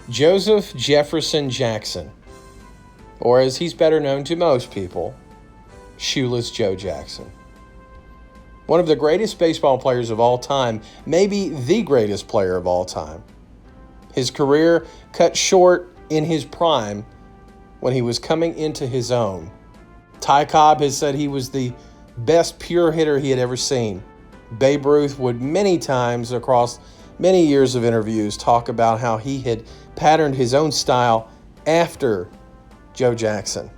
Joseph Jefferson Jackson, or as he's better known to most people, Shoeless Joe Jackson. One of the greatest baseball players of all time, maybe the greatest player of all time. His career cut short in his prime when he was coming into his own. Ty Cobb has said he was the best pure hitter he had ever seen. Babe Ruth would many times across many years of interviews talk about how he had patterned his own style after Joe Jackson.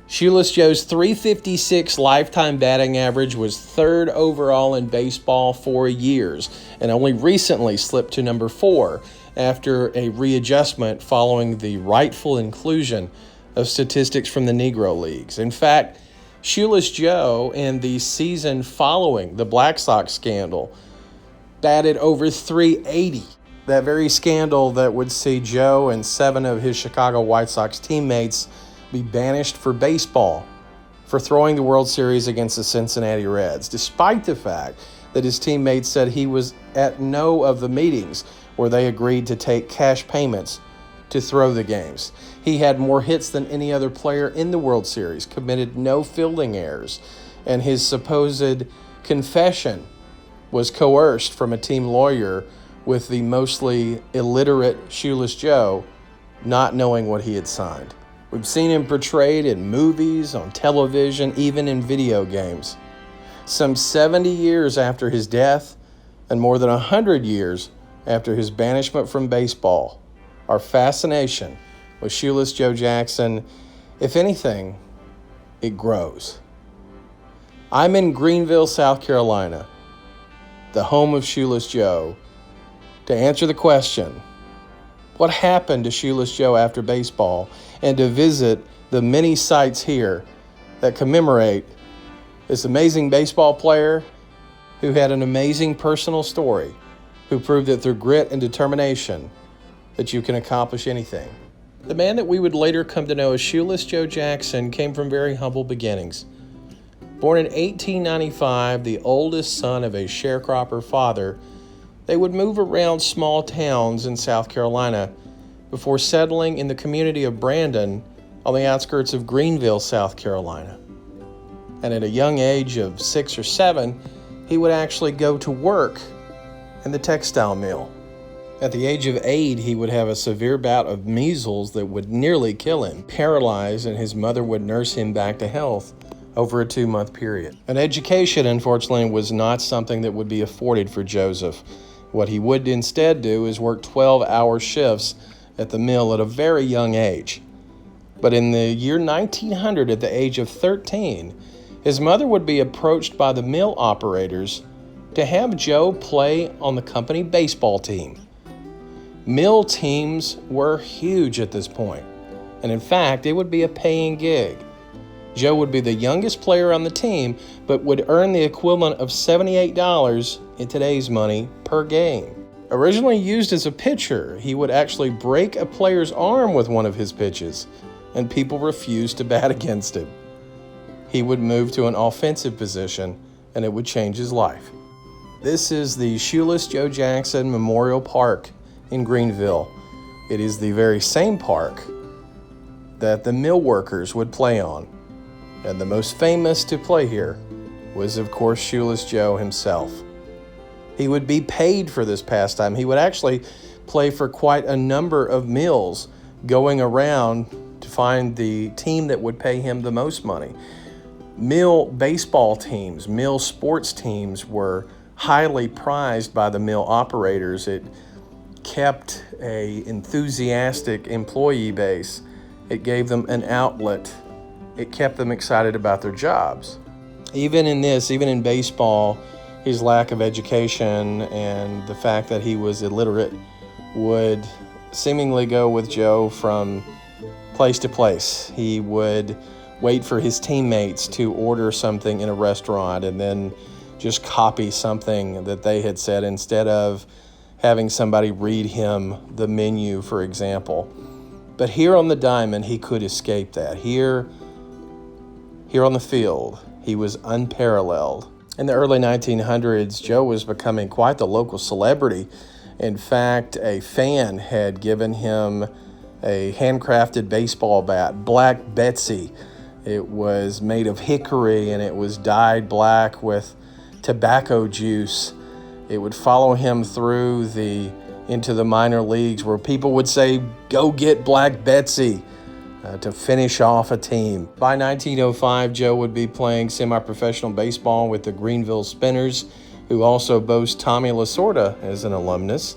Shoeless Joe's .356 lifetime batting average was third overall in baseball for years, and only recently slipped to number 4 after a readjustment following the rightful inclusion of statistics from the Negro Leagues. In fact, Shoeless Joe, in the season following the Black Sox scandal, batted over .380. That very scandal that would see Joe and 7 of his Chicago White Sox teammates be banished for baseball for throwing the World Series against the Cincinnati Reds, despite the fact that his teammates said he was at no of the meetings where they agreed to take cash payments to throw the games. He had more hits than any other player in the World Series, committed no fielding errors, and his supposed confession was coerced from a team lawyer, with the mostly illiterate Shoeless Joe not knowing what he had signed. We've seen him portrayed in movies, on television, even in video games. Some 70 years after his death, and more than 100 years after his banishment from baseball, our fascination with Shoeless Joe Jackson, if anything, it grows. I'm in Greenville, South Carolina, the home of Shoeless Joe, to answer the question, what happened to Shoeless Joe after baseball, and to visit the many sites here that commemorate this amazing baseball player who had an amazing personal story, who proved that through grit and determination that you can accomplish anything. The man that we would later come to know as Shoeless Joe Jackson came from very humble beginnings. Born in 1895, the oldest son of a sharecropper father, they would move around small towns in South Carolina before settling in the community of Brandon on the outskirts of Greenville, South Carolina. And at a young age of 6 or 7, he would actually go to work in the textile mill. At the age of 8, he would have a severe bout of measles that would nearly kill him, paralyzed, and his mother would nurse him back to health over a 2-month period. An education, unfortunately, was not something that would be afforded for Joseph. What he would instead do is work 12-hour shifts at the mill at a very young age. But in the year 1900, at the age of 13, his mother would be approached by the mill operators to have Joe play on the company baseball team. Mill teams were huge at this point, and in fact, it would be a paying gig. Joe would be the youngest player on the team, but would earn the equivalent of $78 in today's money per game. Originally used as a pitcher, he would actually break a player's arm with one of his pitches, and people refused to bat against him. He would move to an offensive position, and it would change his life. This is the Shoeless Joe Jackson Memorial Park in Greenville. It is the very same park that the mill workers would play on. And the most famous to play here was, of course, Shoeless Joe himself. He would be paid for this pastime. He would actually play for quite a number of mills, going around to find the team that would pay him the most money. Mill baseball teams, mill sports teams were highly prized by the mill operators. It kept an enthusiastic employee base. It gave them an outlet. It kept them excited about their jobs. Even in baseball, his lack of education and the fact that he was illiterate would seemingly go with Joe from place to place. He would wait for his teammates to order something in a restaurant and then just copy something that they had said instead of having somebody read him the menu, for example. But here on the diamond, he could escape that. Here on the field, he was unparalleled. In the early 1900s, Joe was becoming quite the local celebrity In fact, a fan had given him a handcrafted baseball bat, Black Betsy. It was made of hickory and it was dyed black with tobacco juice. It would follow him through into the minor leagues where people would say, "Go get Black Betsy," to finish off a team. By 1905, Joe would be playing semi-professional baseball with the Greenville Spinners, who also boast Tommy Lasorda as an alumnus.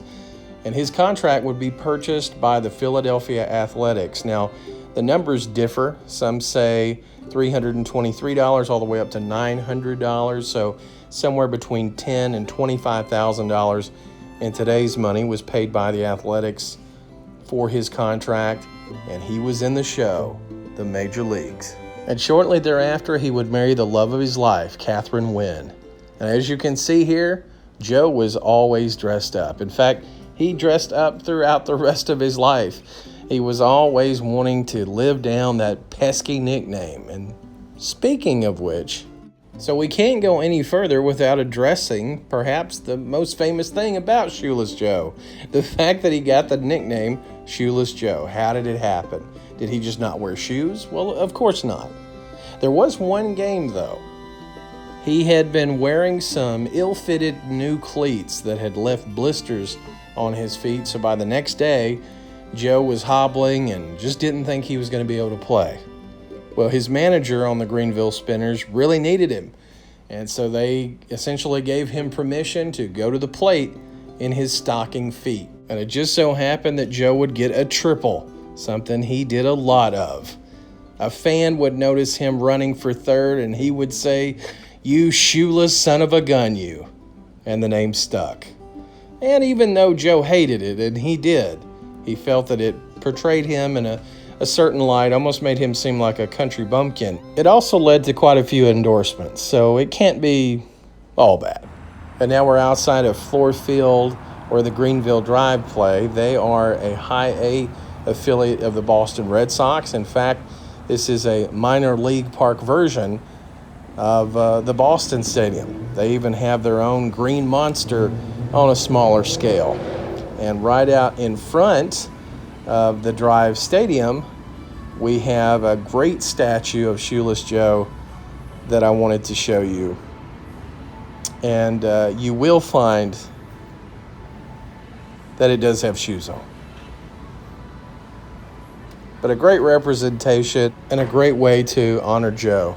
And his contract would be purchased by the Philadelphia Athletics. Now, the numbers differ. Some say $323 all the way up to $900. So somewhere between $10,000 and $25,000 in today's money was paid by the Athletics for his contract. And he was in the show, the major leagues. And shortly thereafter, he would marry the love of his life, Catherine Wynn. And as you can see here, Joe was always dressed up. In fact, he dressed up throughout the rest of his life. He was always wanting to live down that pesky nickname. And speaking of which, so we can't go any further without addressing perhaps the most famous thing about Shoeless Joe. The fact that he got the nickname Shoeless Joe. How did it happen? Did he just not wear shoes? Well, of course not. There was one game, though. He had been wearing some ill-fitted new cleats that had left blisters on his feet, so by the next day, Joe was hobbling and just didn't think he was going to be able to play. Well, his manager on the Greenville Spinners really needed him, and so they essentially gave him permission to go to the plate in his stocking feet. And it just so happened that Joe would get a triple, something he did a lot of. A fan would notice him running for third, and he would say, "You shoeless son of a gun, you." And the name stuck. And even though Joe hated it, and he did, he felt that it portrayed him in a certain light, almost made him seem like a country bumpkin. It also led to quite a few endorsements, so it can't be all bad. And now we're outside of Fluor Field, where the Greenville Drive play. They are a high A affiliate of the Boston Red Sox. In fact, this is a minor league park version of the Boston Stadium. They even have their own green monster on a smaller scale. And right out in front of the Drive Stadium, we have a great statue of Shoeless Joe that I wanted to show you. And you will find that it does have shoes on. But a great representation and a great way to honor Joe.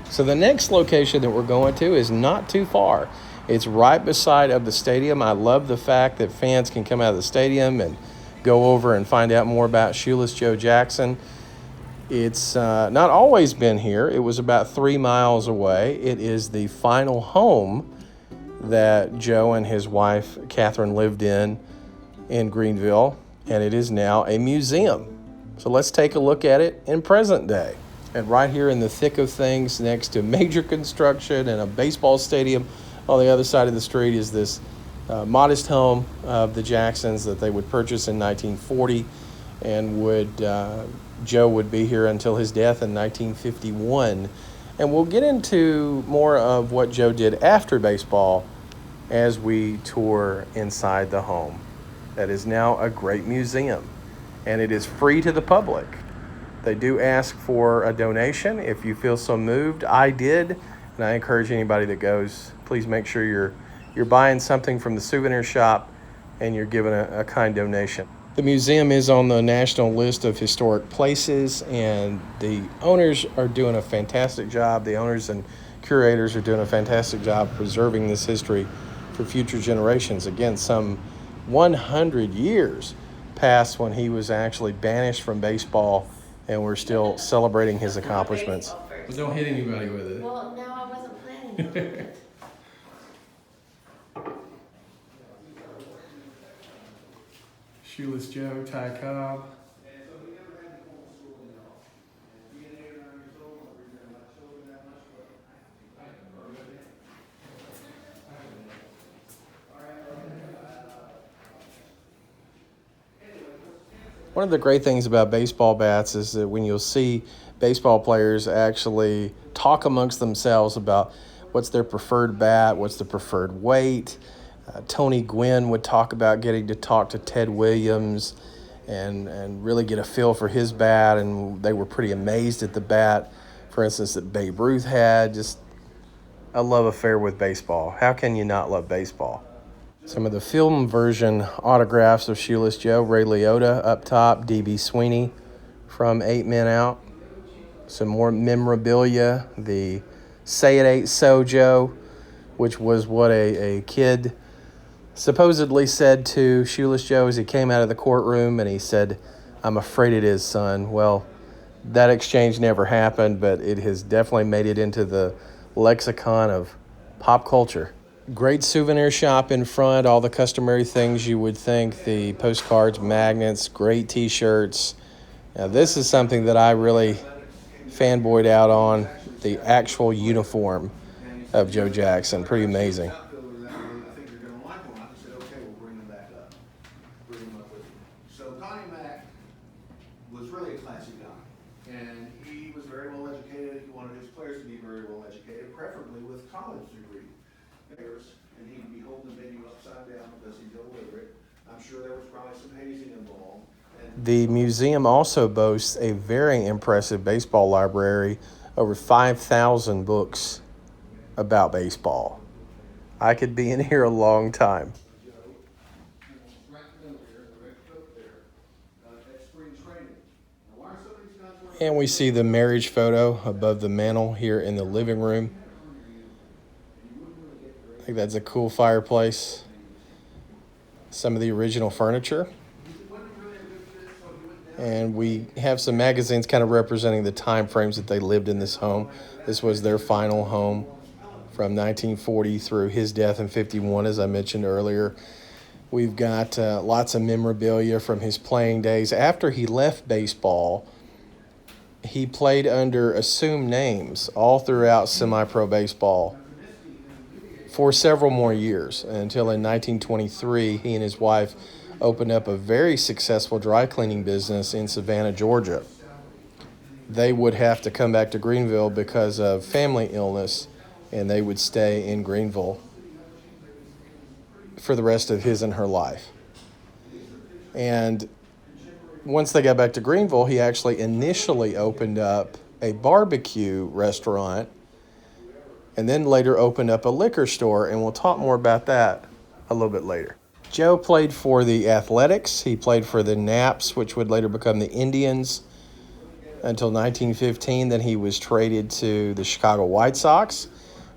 So the next location that we're going to is not too far. It's right beside of the stadium. I love the fact that fans can come out of the stadium and go over and find out more about Shoeless Joe Jackson. It's not always been here. It was about 3 miles away. It is the final home that Joe and his wife, Catherine, lived in Greenville, and it is now a museum. So let's take a look at it in present day. And right here in the thick of things, next to major construction and a baseball stadium on the other side of the street, is this modest home of the Jacksons that they would purchase in 1940, and Joe would be here until his death in 1951. And we'll get into more of what Joe did after baseball as we tour inside the home. That is now a great museum, and it is free to the public. They do ask for a donation if you feel so moved. I did, and I encourage anybody that goes, please make sure you're buying something from the souvenir shop and you're giving a kind donation. The museum is on the national list of historic places, and the owners are doing a fantastic job. The owners and curators are doing a fantastic job preserving this history for future generations. Again, some 100 years past when he was actually banished from baseball, and we're still celebrating his accomplishments. Don't hit anybody with it. Well, no, I wasn't planning to do it. Shoeless Joe, Ty Cobb. One of the great things about baseball bats is that when you'll see baseball players actually talk amongst themselves about what's their preferred bat, what's the preferred weight, Tony Gwynn would talk about getting to talk to Ted Williams and really get a feel for his bat, and they were pretty amazed at the bat, for instance, that Babe Ruth had. Just a love affair with baseball. How can you not love baseball? Some of the film version autographs of Shoeless Joe: Ray Liotta up top, D.B. Sweeney from 8 Men Out. Some more memorabilia, the Say It Ain't So Joe, which was what a kid supposedly said to Shoeless Joe as he came out of the courtroom, and he said, "I'm afraid it is, son." Well, that exchange never happened, but it has definitely made it into the lexicon of pop culture. Great souvenir shop in front, all the customary things you would think, the postcards, magnets, great t-shirts. Now, this is something that I really fanboyed out on, the actual uniform of Joe Jackson. Pretty amazing. Was really a classy guy, and he was very well educated. He wanted his players to be very well educated, preferably with college degree players, and he'd be holding the menu upside down because he'd deliver it. I'm sure there was probably some hazing involved. The museum also boasts a very impressive baseball library, over 5,000 books about baseball. I could be in here a long time. And we see the marriage photo above the mantle here in the living room. I think that's a cool fireplace. Some of the original furniture. And we have some magazines kind of representing the time frames that they lived in this home. This was their final home from 1940 through his death in 51, as I mentioned earlier. We've got lots of memorabilia from his playing days. After he left baseball, he played under assumed names all throughout semi-pro baseball for several more years, until in 1923, he and his wife opened up a very successful dry cleaning business in Savannah, Georgia. They would have to come back to Greenville because of family illness, and they would stay in Greenville for the rest of his and her life. And once they got back to Greenville, he actually initially opened up a barbecue restaurant and then later opened up a liquor store, and we'll talk more about that a little bit later. Joe played for the Athletics. He played for the Naps, which would later become the Indians, until 1915. Then he was traded to the Chicago White Sox.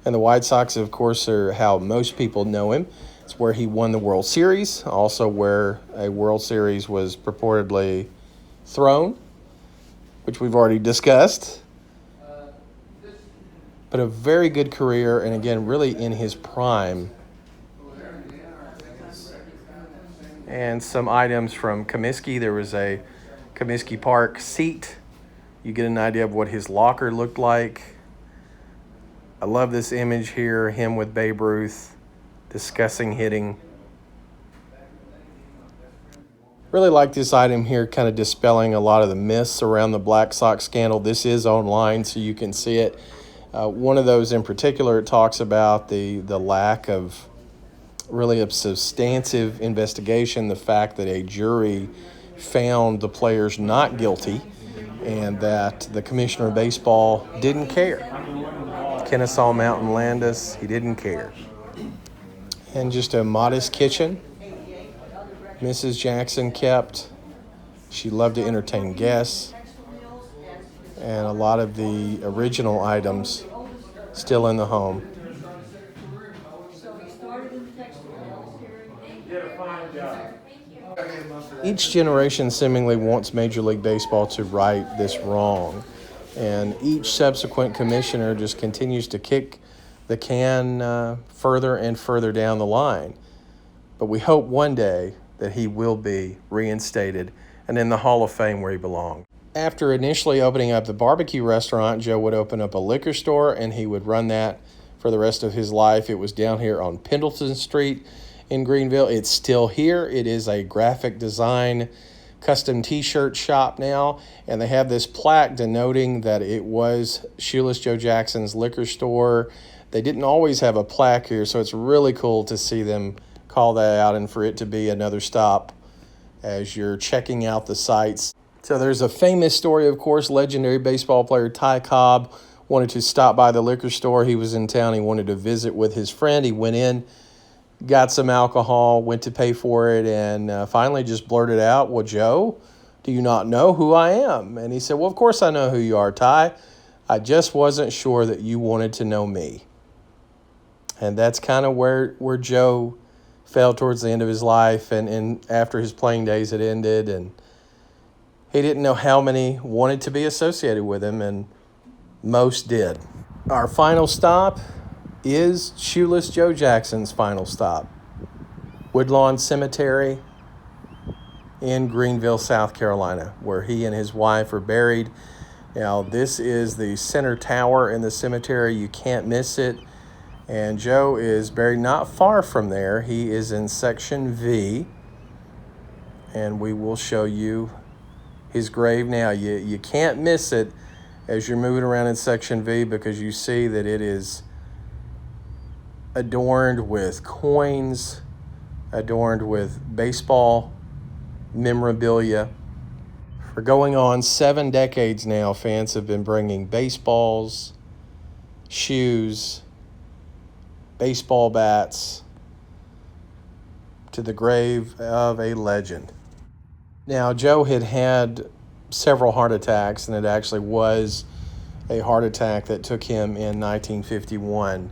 And the White Sox, of course, are how most people know him. It's where he won the World Series, also where a World Series was purportedly thrown, which we've already discussed. But a very good career, and again, really in his prime. And some items from Comiskey. There was a Comiskey Park seat. You get an idea of what his locker looked like. I love this image here, him with Babe Ruth discussing hitting. Really like this item here, kind of dispelling a lot of the myths around the Black Sox scandal. This is online, so you can see it. One of those in particular, it talks about the lack of really a substantive investigation, the fact that a jury found the players not guilty and that the commissioner of baseball didn't care. Kennesaw Mountain Landis, he didn't care. And just a modest kitchen Mrs. Jackson kept. She loved to entertain guests. And a lot of the original items still in the home. Each generation seemingly wants Major League Baseball to right this wrong. And each subsequent commissioner just continues to kick the can further and further down the line. But we hope one day that he will be reinstated and in the Hall of Fame where he belongs. After initially opening up the barbecue restaurant, Joe would open up a liquor store, and he would run that for the rest of his life. It was down here on Pendleton Street in Greenville. It's still here. It is a graphic design custom t-shirt shop now, and they have this plaque denoting that it was Shoeless Joe Jackson's liquor store. They didn't always have a plaque here, so it's really cool to see them call that out and for it to be another stop as you're checking out the sites. So there's a famous story, of course. Legendary baseball player Ty Cobb wanted to stop by the liquor store. He was in town. He wanted to visit with his friend. He went in, got some alcohol, went to pay for it, and finally just blurted out, "Well, Joe, do you not know who I am?" And he said, "Well, of course I know who you are, Ty. I just wasn't sure that you wanted to know me." And that's kind of where Joe fell towards the end of his life, and after his playing days had ended, and he didn't know how many wanted to be associated with him, and most did. Our final stop is Shoeless Joe Jackson's final stop. Woodlawn Cemetery in Greenville, South Carolina, where he and his wife are buried. Now, this is the center tower in the cemetery. You can't miss it. And Joe is buried not far from there. He is in Section V. And we will show you his grave now. You can't miss it as you're moving around in Section V, because you see that it is adorned with coins, adorned with baseball memorabilia. For going on 7 decades now, fans have been bringing baseballs, shoes, baseball bats to the grave of a legend. Now, Joe had several heart attacks, and it actually was a heart attack that took him in 1951.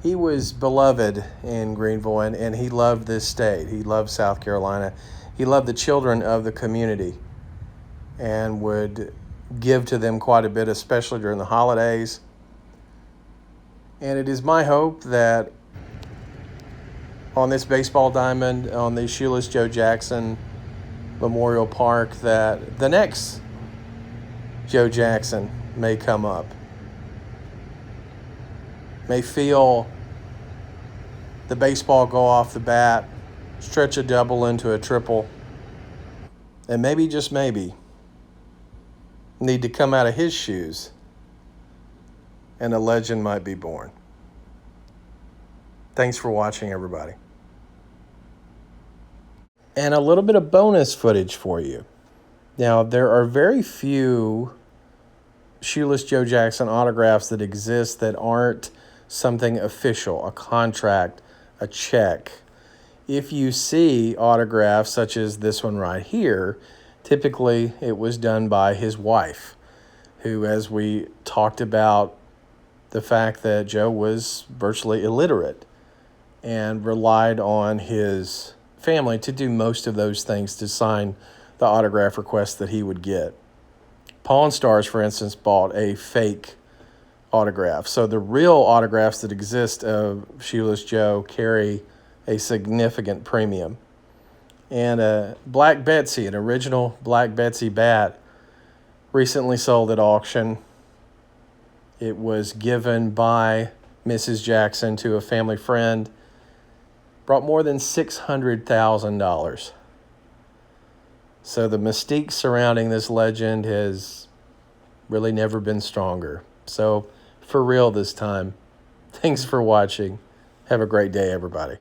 He was beloved in Greenville, and he loved this state. He loved South Carolina. He loved the children of the community and would give to them quite a bit, especially during the holidays. And it is my hope that on this baseball diamond, on the Shoeless Joe Jackson Memorial Park, that the next Joe Jackson may come up, may feel the baseball go off the bat, stretch a double into a triple, and maybe, just maybe, need to come out of his shoes, and a legend might be born. Thanks for watching, everybody. And a little bit of bonus footage for you. Now, there are very few Shoeless Joe Jackson autographs that exist that aren't something official, a contract, a check. If you see autographs such as this one right here, typically it was done by his wife, who, as we talked about the fact that Joe was virtually illiterate and relied on his family to do most of those things, to sign the autograph requests that he would get. Pawn Stars, for instance, bought a fake autograph. So the real autographs that exist of Shoeless Joe carry a significant premium. And a Black Betsy, an original Black Betsy bat, recently sold at auction. It was given by Mrs. Jackson to a family friend. Brought more than $600,000. So the mystique surrounding this legend has really never been stronger. So for real this time. Thanks for watching. Have a great day, everybody.